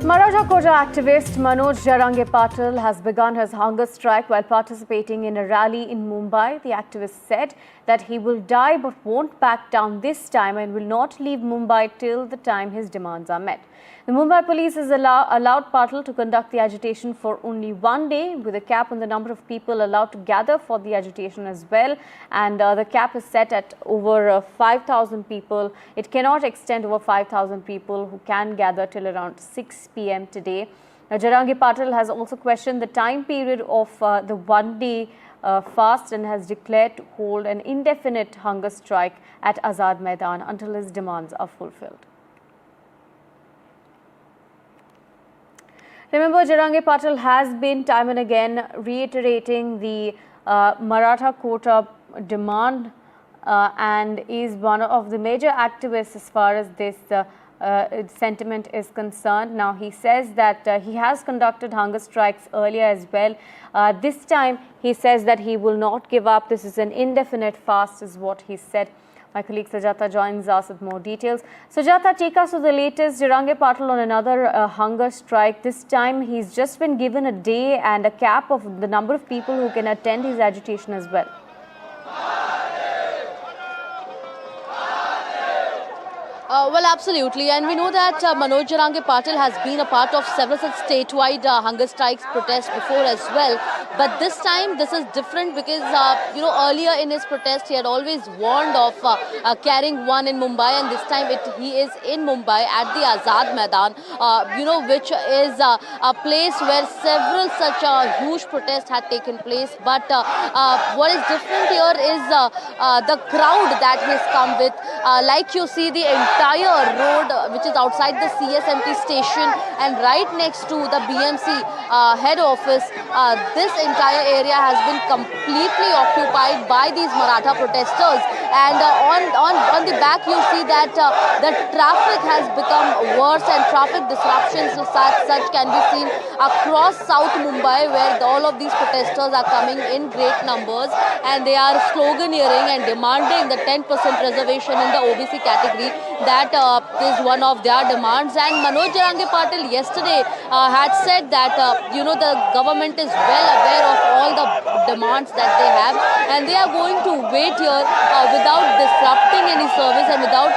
Maratha Kota activist Manoj Jarange Patil has begun his hunger strike while participating in a rally in Mumbai. The activist said that he will die but won't back down this time and will not leave Mumbai till the time his demands are met. The Mumbai police has allowed Patil to conduct the agitation for only one day, with a cap on the number of people allowed to gather for the agitation as well. And the cap is set at over 5,000 people. It cannot extend over 5,000 people who can gather till around 6 p.m. today. Jarange Patil has also questioned the time period of the one-day fast and has declared to hold an indefinite hunger strike at Azad Maidan until his demands are fulfilled. Remember, Jarange Patil has been time and again reiterating the Maratha Kota demand and is one of the major activists as far as this sentiment is concerned. Now, he says that he has conducted hunger strikes earlier as well. This time, he says that he will not give up. This is an indefinite fast, is what he said. My colleague Sujata joins us with more details. Sujata, take us to the latest. Jarange Patil on another hunger strike. This time, he's just been given a day and a cap of the number of people who can attend his agitation as well. Well, absolutely. And we know that Manoj Jarange Patil has been a part of several such statewide hunger strikes protests before as well. But this time, this is different because, earlier in his protest, he had always warned of carrying one in Mumbai. And this time, he is in Mumbai at the Azad Maidan, which is a place where several such huge protests had taken place. But what is different here is the crowd that he's come with. Like you see, the entire road which is outside the CSMT station and right next to the BMC head office, this entire area has been completely occupied by these Maratha protesters. And on the back you see that the traffic has become worse and traffic disruptions such can be seen across South Mumbai, where all of these protesters are coming in great numbers and they are sloganeering and demanding the 10% reservation in the OBC category. That is one of their demands. And Manoj Jarange Patil yesterday had said that the government is well aware of all the demands that they have and they are going to wait here without disrupting any service and without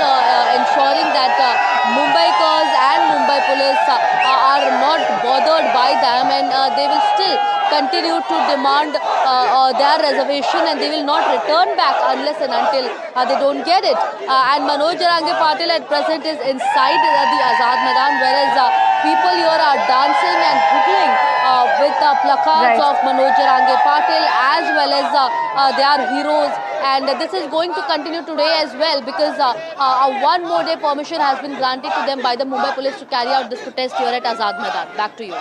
ensuring that Mumbaikars and Mumbai police are not bothered by them, and they will still continue to demand their reservation and they will not return back unless and until they don't get it. And Manoj Jarange Patil at present is inside the Azad Maidan, whereas people here are dancing and whistling with placards of Manoj Jarange Patil as well as their heroes. And this is going to continue today as well because one more day permission has been granted to them by the Mumbai police to carry out this protest here at Azad Maidan. Back to you.